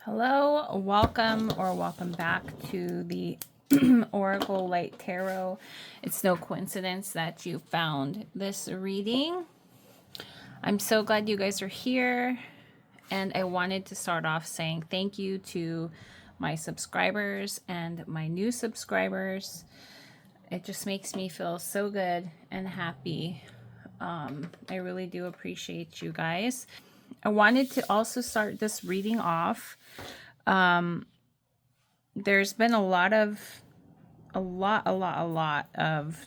Hello, welcome or welcome back to the Oracle Light Tarot. It's no coincidence that you found this reading. I'm so glad you guys are here, and I wanted to start off saying thank you to my subscribers and my new subscribers. It just makes me feel so good and happy. I really do appreciate you guys. I wanted to also start this reading off. There's been a lot of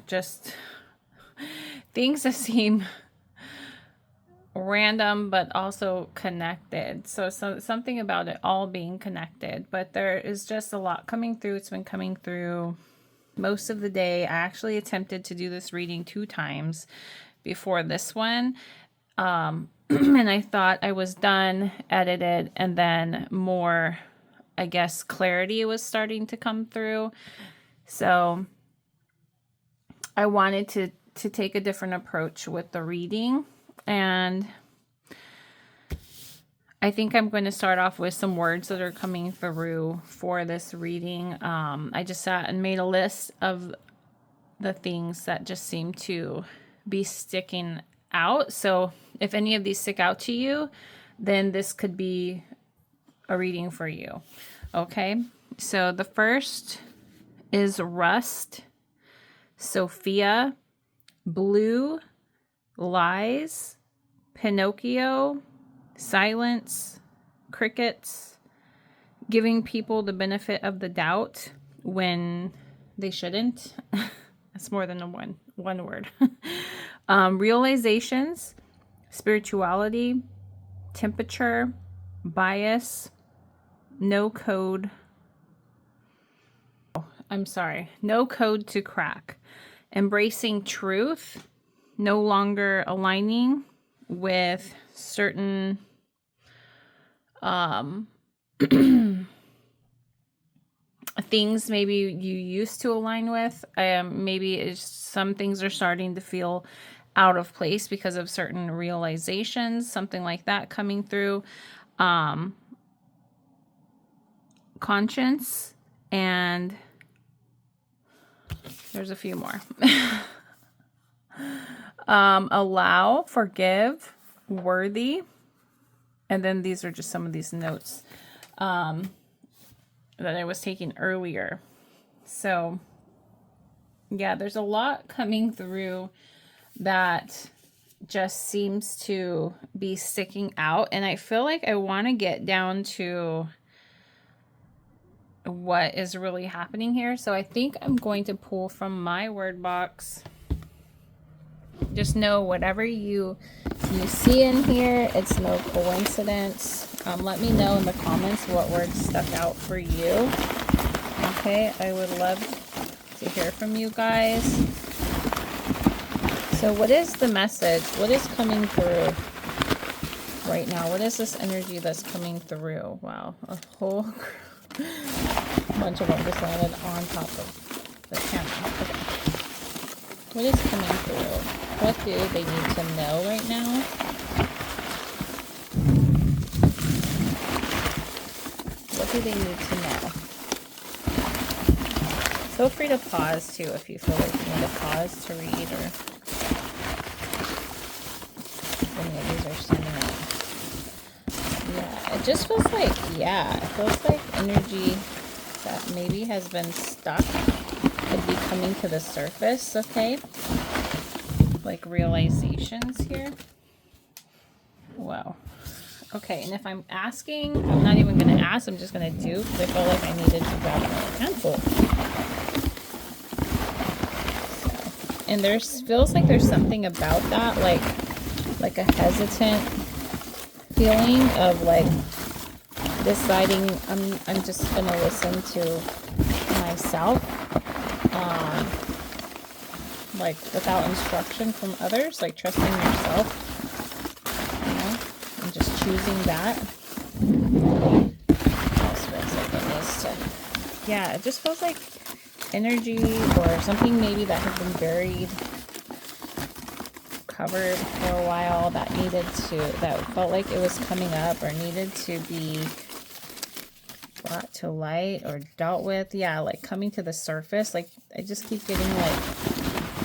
just things that seem random but also connected. So something about it all being connected, but there is just a lot coming through. It's been coming through most of the day. I actually attempted to do this reading 2 times before this one. And I thought I was done, edited, and then more, I guess, clarity was starting to come through. So I wanted to take a different approach with the reading. And I think I'm going to start off with some words that are coming through for this reading. I just sat and made a list of the things that just seem to be sticking out. So if any of these stick out to you, then this could be a reading for you. Okay, so the first is rust, Sophia, blue, lies, Pinocchio, silence, crickets, giving people the benefit of the doubt when they shouldn't. That's more than one word. Realizations, spirituality, temperature, bias, no code to crack, embracing truth, no longer aligning with certain things maybe you used to align with. Maybe some things are starting to feel out of place because of certain realizations, something like that coming through. Conscience, and there's a few more. Allow, forgive, worthy, and then these are just some of these notes that I was taking earlier. So yeah, there's a lot coming through that just seems to be sticking out, and I feel like I want to get down to what is really happening here. So I think I'm going to pull from my word box. Just know whatever you see in here, it's no coincidence. Let me know in the comments what words stuck out for you. Okay, I would love to hear from you guys. So what is the message? What is coming through right now? What is this energy that's coming through? Wow, a whole bunch of them just landed on top of the camera. Okay. What is coming through? What do they need to know right now? What do they need to know? Feel free to pause too if you feel like you need to pause to read, or any of these are standing out. Yeah, it just feels like, it feels like energy that maybe has been stuck could be coming to the surface, okay? Like realizations here. Wow. Okay, and if I'm asking, I'm not even going to ask, I'm just going to do, because I felt like I needed to grab another pencil. So, and feels like there's something about that, like a hesitant feeling of like deciding I'm just going to listen to myself, like without instruction from others, like trusting yourself, and just choosing that. It just feels like energy or something maybe that had been buried, covered for a while, that felt like it was coming up or needed to be to light or dealt with. Yeah, like coming to the surface. Like I just keep getting like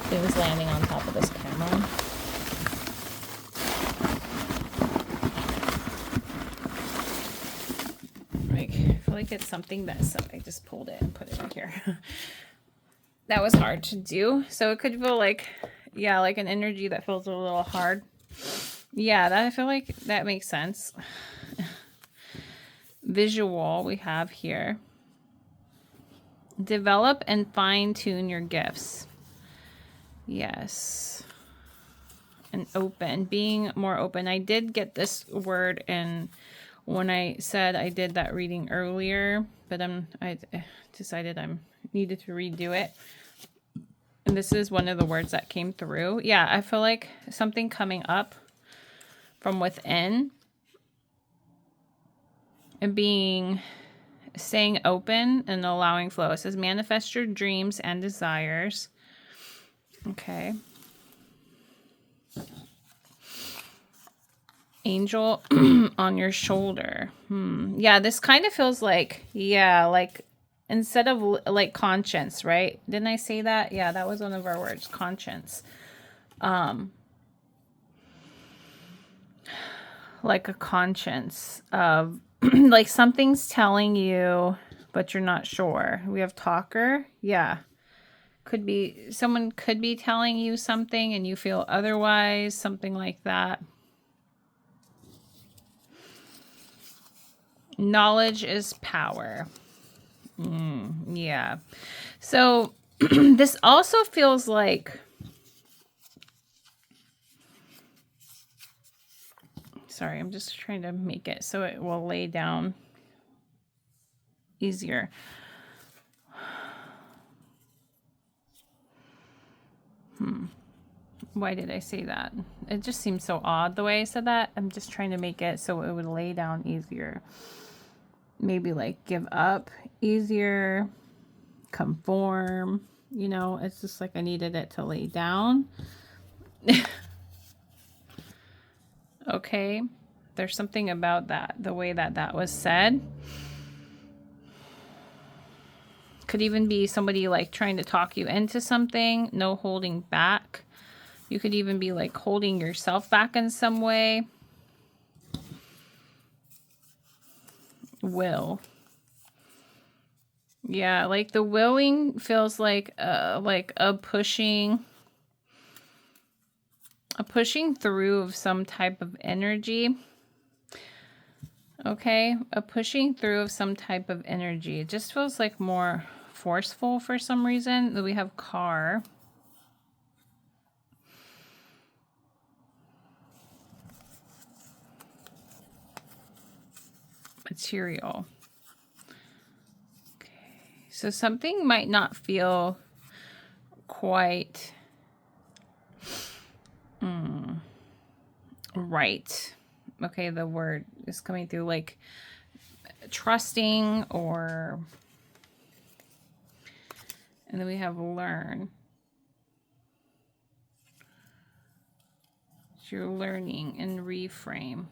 things landing on top of this camera. Like I feel like it's something that's, I just pulled it and put it in here. That was hard to do. So it could feel like, yeah, like an energy that feels a little hard. Yeah, that I feel like that makes sense. Visual we have here. Develop and fine-tune your gifts. Yes. And open. Being more open. I did get this word in when I said I did that reading earlier, but I decided I needed to redo it. And this is one of the words that came through. Yeah, I feel like something coming up from within and staying open and allowing flow. It says manifest your dreams and desires. Okay. Angel on your shoulder. Yeah, this kind of feels like, yeah, like instead of like conscience, right? Didn't I say that? Yeah, that was one of our words, conscience. Like a conscience of like something's telling you, but you're not sure. We have talker. Yeah. Could be, someone could be telling you something and you feel otherwise, something like that. Knowledge is power. Yeah. So this also feels like, sorry, I'm just trying to make it so it will lay down easier. Why did I say that? It just seems so odd the way I said that. I'm just trying to make it so it would lay down easier. Maybe like give up easier, conform, you know, it's just like I needed it to lay down. Okay, there's something about that, the way that that was said. Could even be somebody like trying to talk you into something, no holding back. You could even be like holding yourself back in some way. Will. Yeah, like the willing feels like a pushing through of some type of energy. Okay, a pushing through of some type of energy. It just feels like more forceful for some reason. Then we have car. Material. Okay, so something might not feel quite right. Okay, the word is coming through like trusting or, and then we have learn. So you're learning and reframe.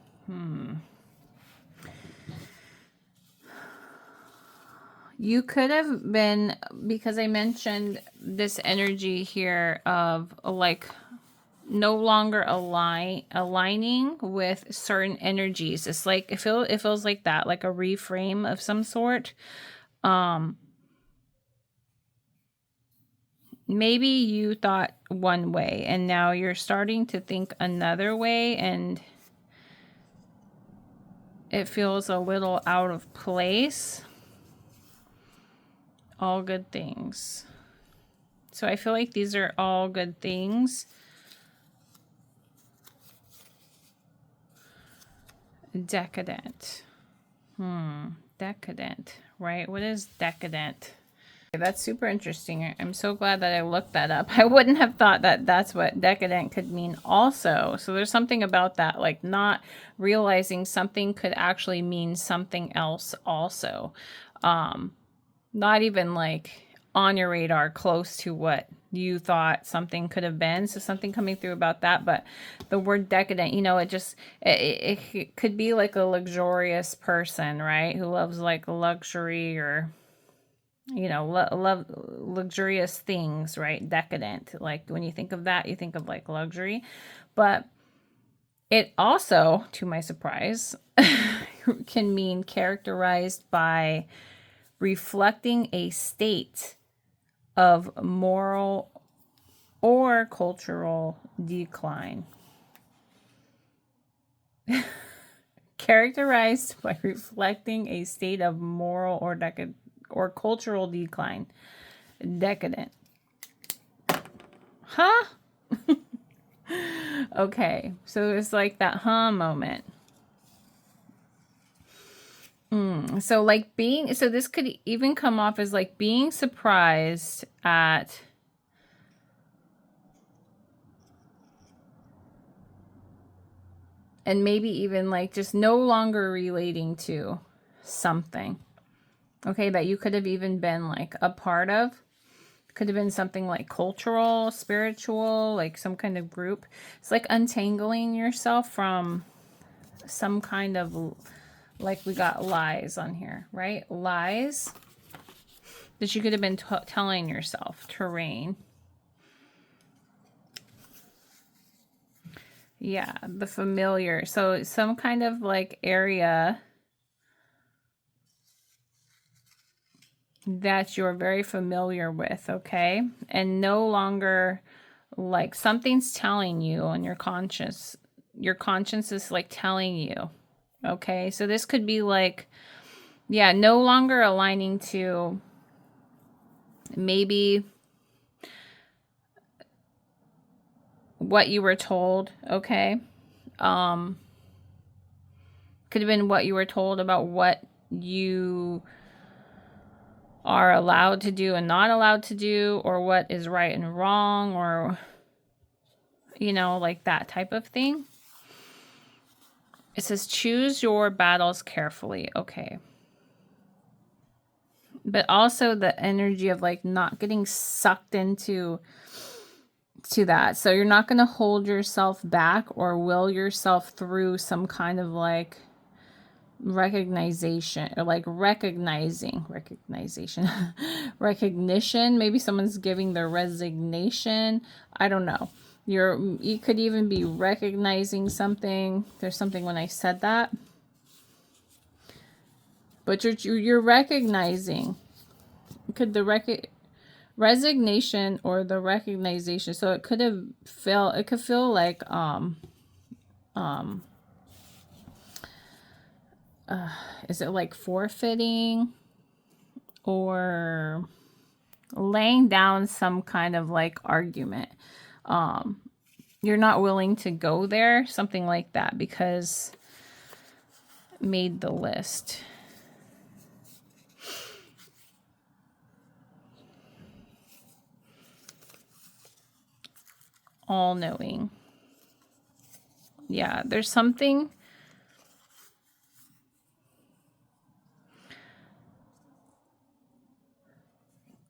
You could have been, because I mentioned this energy here of like no longer aligning with certain energies. It's like it feels like that, like a reframe of some sort. Maybe you thought one way and now you're starting to think another way, and it feels a little out of place. All good things. So I feel like these are all good things. Decadent. Decadent, right? What is decadent? That's super interesting. I'm so glad that I looked that up. I wouldn't have thought that that's what decadent could mean also. So there's something about that, like not realizing something could actually mean something else also. Not even like on your radar, close to what you thought something could have been. So something coming through about that. But the word decadent, you know, it could be like a luxurious person, right? Who loves like luxury, or, you know, love luxurious things, right? Decadent. Like when you think of that, you think of like luxury. But it also, to my surprise, can mean characterized by reflecting a state of moral or cultural decline. Characterized by reflecting a state of moral or cultural decline. Decadent. Huh? Okay, so it's like that moment. So like so this could even come off as like being surprised at and maybe even like just no longer relating to something, okay, that you could have even been like a part of. Could have been something like cultural, spiritual, like some kind of group. It's like untangling yourself from some kind of, like we got lies on here, right? Lies that you could have been telling yourself. Terrain. Yeah, the familiar. So some kind of like area that you're very familiar with, okay? And no longer like something's telling you on your conscience is like telling you, okay? So this could be like, yeah, no longer aligning to maybe what you were told, okay? Could have been what you were told about what you are allowed to do and not allowed to do, or what is right and wrong, or, you know, like that type of thing. It says choose your battles carefully. Okay. But also the energy of like not getting sucked into that. So you're not going to hold yourself back or will yourself through some kind of like recognition, or like recognition. Recognition. Maybe someone's giving their resignation. I don't know. You could even be recognizing something. There's something when I said that, but you're recognizing. Could the resignation or the recognition. So it could feel like is it like forfeiting or laying down some kind of like argument? You're not willing to go there, something like that, because made the list. All knowing. Yeah, there's something.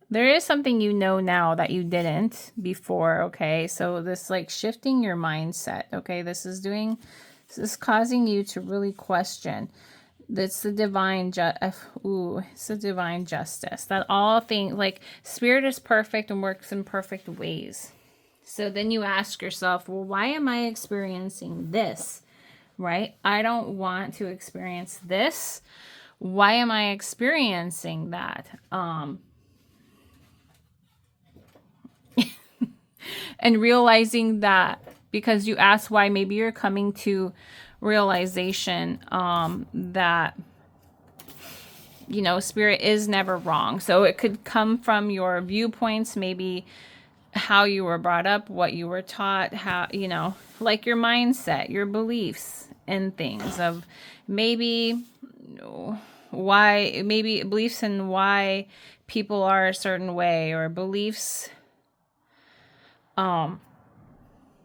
There is something you know now that you didn't before, okay? So this like shifting your mindset, okay? This is causing you to really question. It's the divine it's the divine justice. That all things, like spirit is perfect and works in perfect ways. So then you ask yourself, well, why am I experiencing this? Right? I don't want to experience this. Why am I experiencing that? And realizing that, because you ask why, maybe you're coming to realization that, you know, spirit is never wrong. So it could come from your viewpoints, maybe how you were brought up, what you were taught, how, you know, like your mindset, your beliefs and things of maybe beliefs in why people are a certain way, or beliefs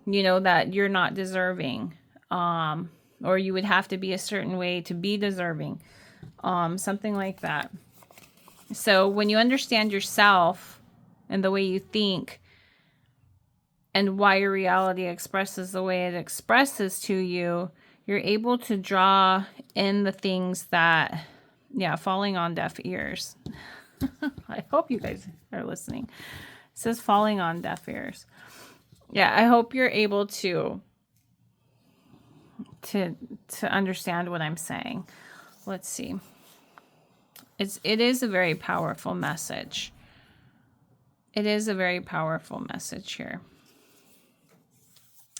you know, that you're not deserving, or you would have to be a certain way to be deserving, something like that. So when you understand yourself and the way you think and why your reality expresses the way it expresses to you, you're able to draw in the things that, yeah, falling on deaf ears. I hope you guys are listening. It says falling on deaf ears. Yeah, I hope you're able to understand what I'm saying. Let's see. It is a very powerful message. It is a very powerful message here.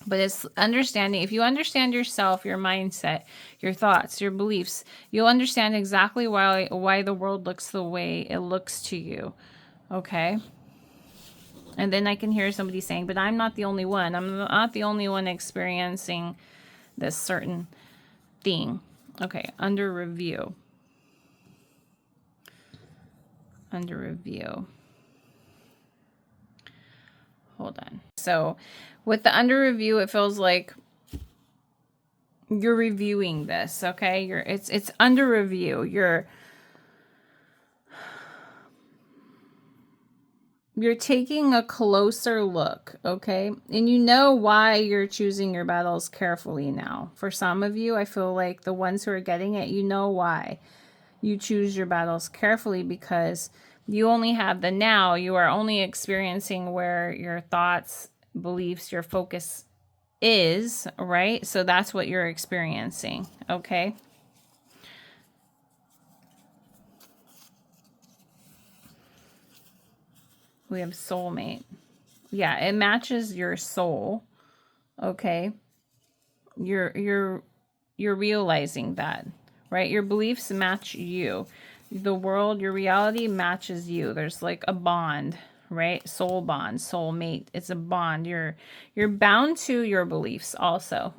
But it's understanding. If you understand yourself, your mindset, your thoughts, your beliefs, you'll understand exactly why the world looks the way it looks to you. Okay? And then I can hear somebody saying, but I'm not the only one. I'm not the only one experiencing this certain thing. Okay, under review. Under review. Hold on. So with the under review, it feels like you're reviewing this, okay? It's under review. You're taking a closer look, okay? And you know why you're choosing your battles carefully now. For some of you, I feel like the ones who are getting it, you know why you choose your battles carefully, because you only have the now. You are only experiencing where your thoughts, beliefs, your focus is, right? So that's what you're experiencing, okay? We have soulmate. Yeah, it matches your soul, okay? You're realizing that, right? Your beliefs match you. The world, your reality matches you. There's like a bond, right? Soul bond, soulmate. It's a bond. You're bound to your beliefs also.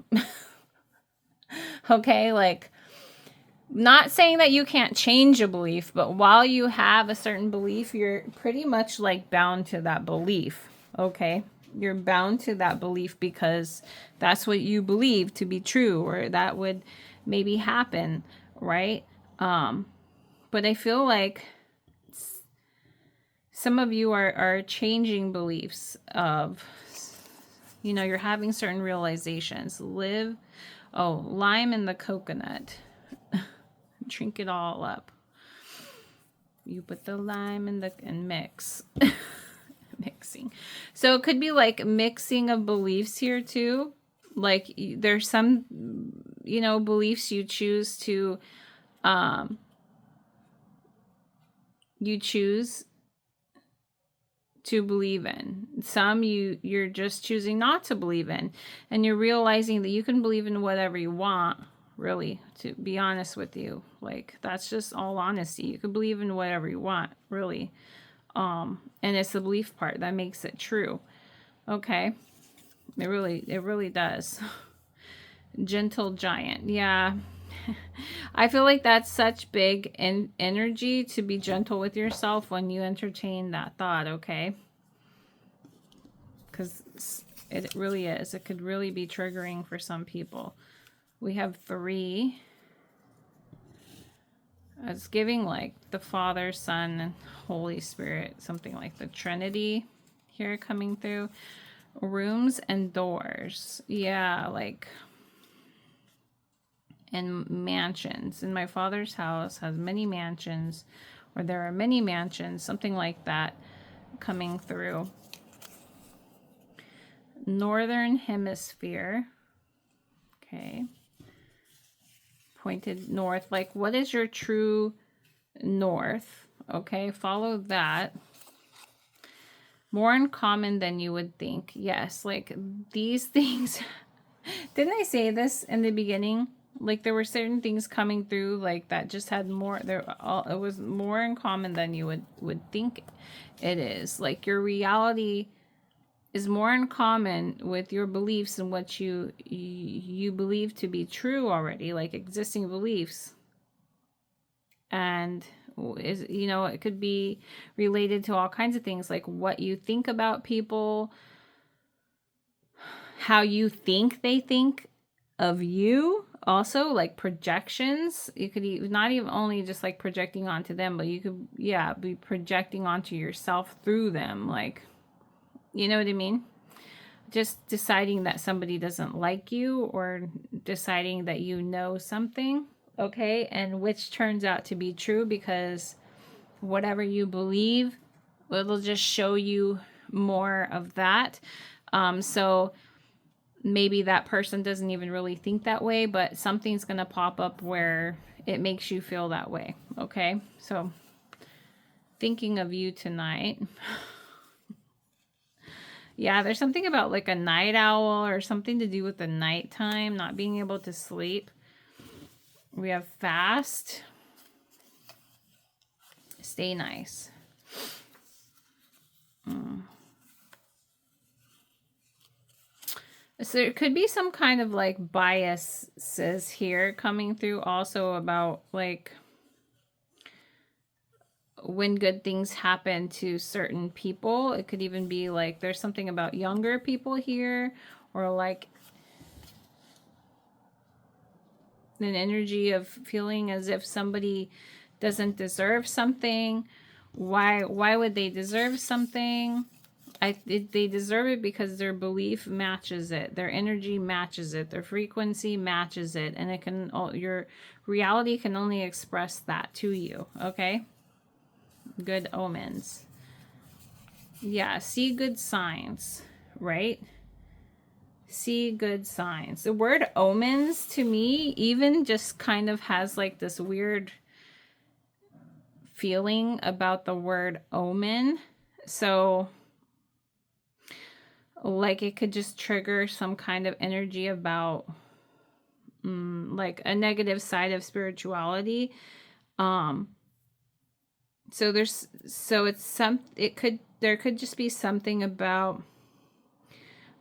Okay, like, not saying that you can't change a belief, but while you have a certain belief, you're pretty much like bound to that belief. Okay, you're bound to that belief because that's what you believe to be true, or that would maybe happen, right? But I feel like some of you are changing beliefs of, you're having certain realizations. Lime in the coconut. Drink it all up. You put the lime and mix. Mixing. So it could be like mixing of beliefs here too. Like there's some, beliefs you choose to, believe in. Some you're just choosing not to believe in, and you're realizing that you can believe in whatever you want, really, to be honest with you. Like, that's just all honesty. You can believe in whatever you want, really. And it's the belief part that makes it true. Okay? It really does. Gentle giant. Yeah. I feel like that's such big energy to be gentle with yourself when you entertain that thought, okay? Because it really is. It could really be triggering for some people. We have 3. It's giving like the Father, Son, and Holy Spirit, something like the Trinity here coming through. Rooms and doors. Yeah, like, and mansions. And my father's house has many mansions, or there are many mansions, something like that coming through. Northern Hemisphere. Okay. Pointed north. Like, what is your true north? Okay, follow that. More in common than you would think. Yes, like these things. Didn't I say this in the beginning? Like, there were certain things coming through, like, that just had more. It was more in common than you would think it is. Like, your reality is more in common with your beliefs and what you believe to be true already, like existing beliefs. And it could be related to all kinds of things, like what you think about people, how you think they think of you. also like projections. You could not even only just like projecting onto them, but you could, yeah, be projecting onto yourself through them. Like, you know what I mean? Just deciding that somebody doesn't like you, or deciding that you know something, okay? And which turns out to be true, because whatever you believe, it'll just show you more of that. So maybe that person doesn't even really think that way, but something's going to pop up where it makes you feel that way, okay? So thinking of you tonight. Yeah, there's something about like a night owl or something to do with the nighttime, not being able to sleep. We have fast. Stay nice. So there could be some kind of like biases here coming through also about like when good things happen to certain people. It could even be like there's something about younger people here, or like an energy of feeling as if somebody doesn't deserve something. Why would they deserve something? They deserve it because their belief matches it, their energy matches it, their frequency matches it, and it can, your reality can only express that to you, okay? Good omens. Yeah, see good signs, right? See good signs. The word omens to me even just kind of has like this weird feeling about the word omen. So like it could just trigger some kind of energy about like a negative side of spirituality. So there could just be something about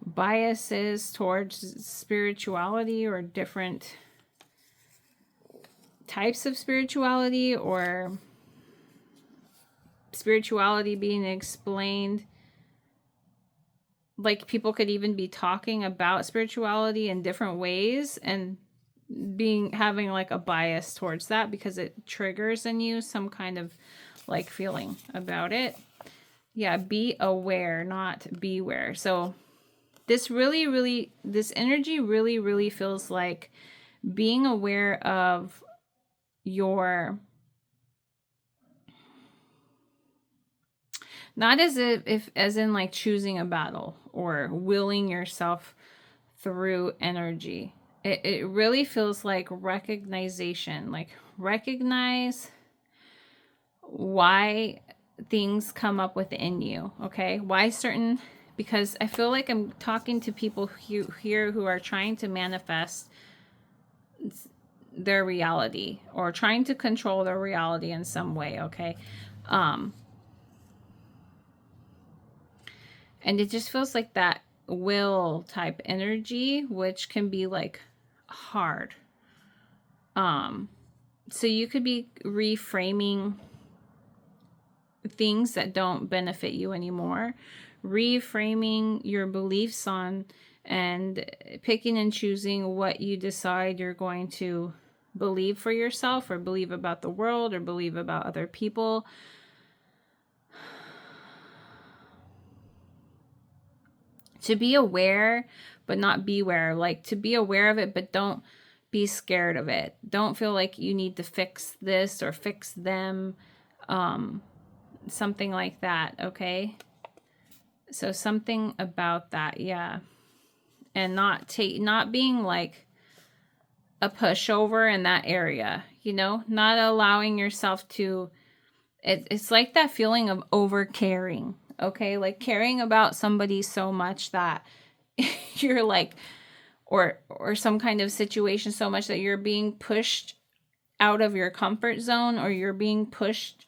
biases towards spirituality, or different types of spirituality, or spirituality being explained. Like people could even be talking about spirituality in different ways and having like a bias towards that because it triggers in you some kind of like feeling about it. Yeah, be aware, not beware. So this energy really feels like being aware of your, not if as in like choosing a battle or willing yourself through energy. It really feels like recognition, like recognize why things come up within you, okay? Why certain, because I feel like I'm talking to people here who are trying to manifest their reality or trying to control their reality in some way, okay? And it just feels like that will type energy, which can be like hard. So you could be reframing things that don't benefit you anymore, reframing your beliefs on, and picking and choosing what you decide you're going to believe for yourself, or believe about the world, or believe about other people. To be aware, but not beware. Like to be aware of it, but don't be scared of it. Don't feel like you need to fix this or fix them. Something like that, okay? So something about that, yeah. And not being like a pushover in that area, you know? Not allowing yourself to, it's like that feeling of over caring, okay? Like caring about somebody so much that you're like, or some kind of situation so much that you're being pushed out of your comfort zone, or you're being pushed,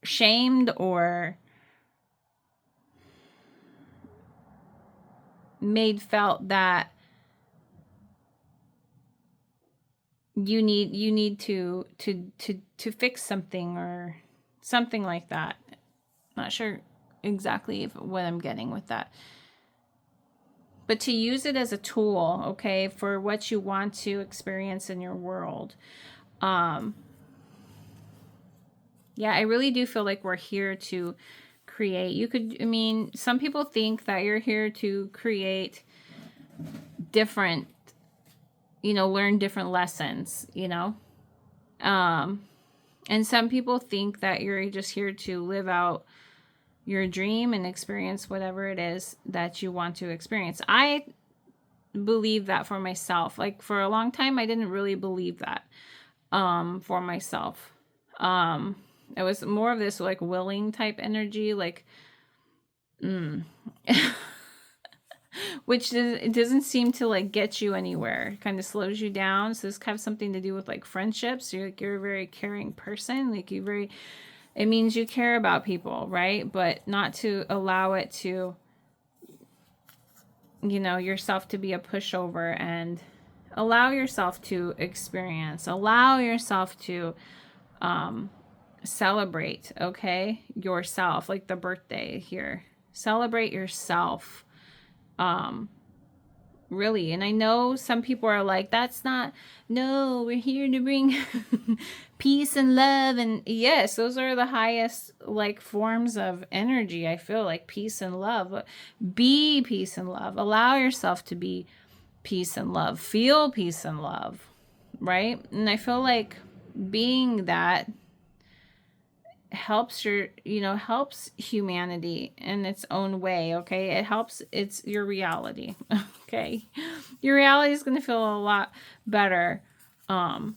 shamed, or made felt that you need to fix something or something like that. Not sure exactly what I'm getting with that. but to use it as a tool, okay, for what you want to experience in your world. Yeah, I really do feel like we're here to create. You could, I mean, some people think that you're here to create different, learn different lessons, and some people think that you're just here to live out your dream and experience whatever it is that you want to experience. I believe that for myself. Like for a long time, I didn't really believe that for myself. It was more of this like willing type energy, like, which it doesn't seem to like get you anywhere. It kind of slows you down. So this has something to do with like friendships. You're a very caring person. Like it means you care about people, right? But not to allow it to, yourself to be a pushover, and allow yourself to experience, allow yourself to celebrate, okay? Yourself, like the birthday here. Celebrate yourself. Really. And I know some people are like, that's not, no, we're here to bring peace and love. And yes, those are the highest like forms of energy. I feel like peace and love. Be peace and love. Allow yourself to be peace and love. Feel peace and love. Right? And I feel like being that helps helps humanity in its own way. Okay, it's your reality. Okay, your reality is going to feel a lot better. The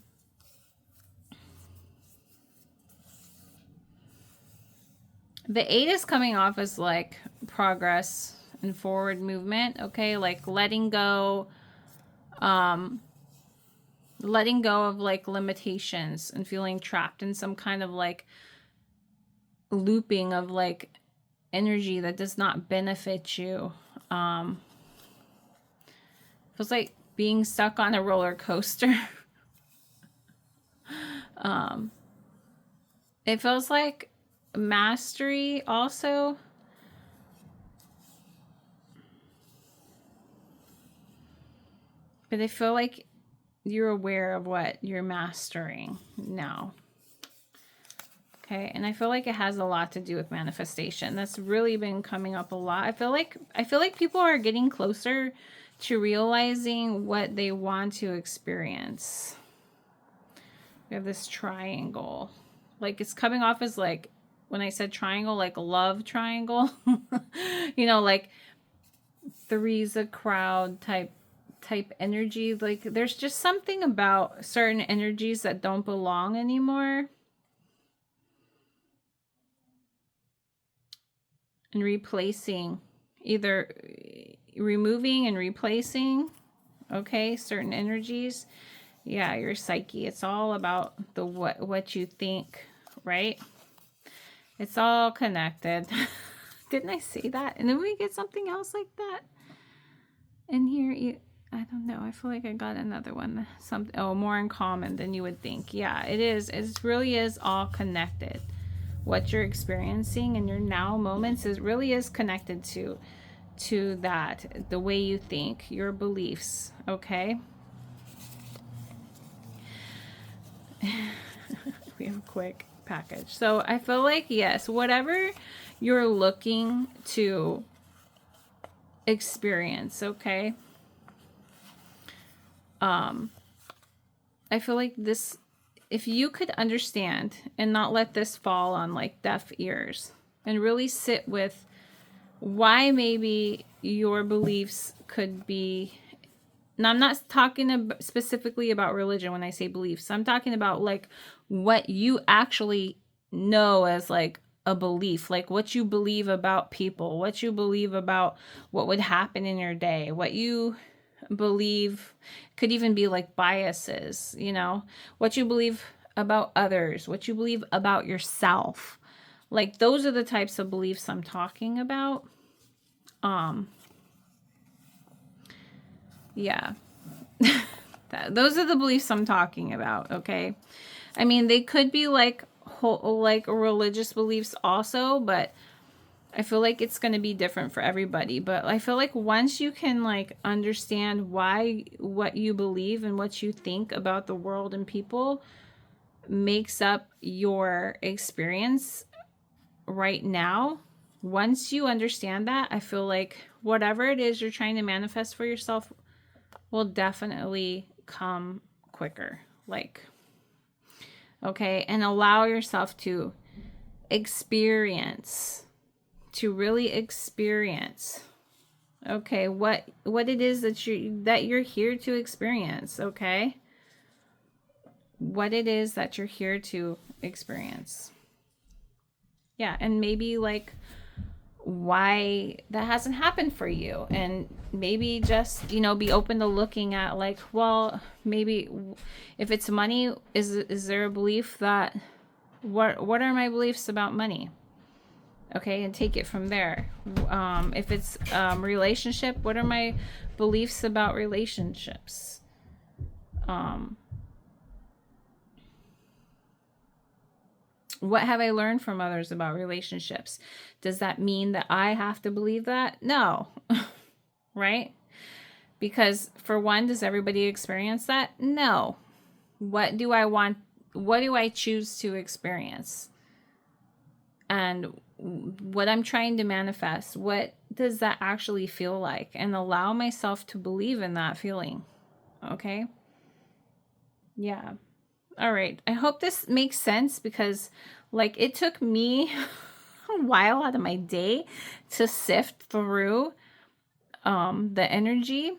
8 is coming off as like progress and forward movement. Okay, like letting go of like limitations and feeling trapped in some kind of like looping of like energy that does not benefit you. Feels like being stuck on a roller coaster. It feels like mastery also. But I feel like you're aware of what you're mastering now. Okay, and I feel like it has a lot to do with manifestation. That's really been coming up a lot. I feel like people are getting closer to realizing what they want to experience. We have this triangle. Like it's coming off as like, when I said triangle, like love triangle. Like 3's a crowd type energy. Like there's just something about certain energies that don't belong anymore. And replacing, either removing and replacing, okay, certain energies. Yeah, your psyche. It's all about the what you think, right? It's all connected. Didn't I say that? And then we get something else like that in here. I don't know. I feel like I got another one. More in common than you would think. Yeah, it is. It really is all connected. What you're experiencing in your now moments really is connected to that, the way you think, your beliefs. Okay. We have a quick package. So I feel like, yes, whatever you're looking to experience, okay. I feel like this, if you could understand and not let this fall on like deaf ears, and really sit with why maybe your beliefs could be. Now, I'm not talking specifically about religion when I say beliefs. I'm talking about like what you actually know as like a belief, like what you believe about people, what you believe about what would happen in your day, what you believe could even be like biases, what you believe about others, what you believe about yourself. Like those are the types of beliefs I'm talking about. Yeah. Those are the beliefs I'm talking about, okay? I mean, they could be like religious beliefs also, but I feel like it's going to be different for everybody, but I feel like once you can like understand why what you believe and what you think about the world and people makes up your experience right now, once you understand that, I feel like whatever it is you're trying to manifest for yourself will definitely come quicker. Like, okay, and allow yourself to experience, to really experience, okay, what it is that you're here to experience, okay? What it is that you're here to experience. Yeah, and maybe like why that hasn't happened for you, and maybe just, you know, be open to looking at like, well, maybe if it's money, is there a belief that what are my beliefs about money? Okay, and take it from there. If it's relationship, what are my beliefs about relationships? What have I learned from others about relationships? Does that mean that I have to believe that? No. Right? Because for one, does everybody experience that? No. What do I want? What do I choose to experience? And what I'm trying to manifest, what does that actually feel like? And allow myself to believe in that feeling. Okay? Yeah. All right. I hope this makes sense, because like it took me a while out of my day to sift through the energy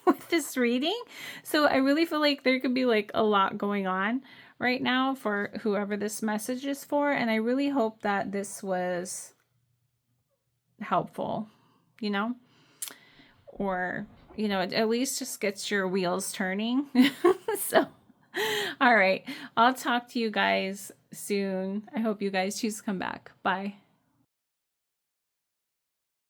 with this reading. So I really feel like there could be like a lot going on right now for whoever this message is for, and I really hope that this was helpful, you know, or you know, at least just gets your wheels turning. So all right, I'll talk to you guys soon. I hope you guys choose to come back. Bye.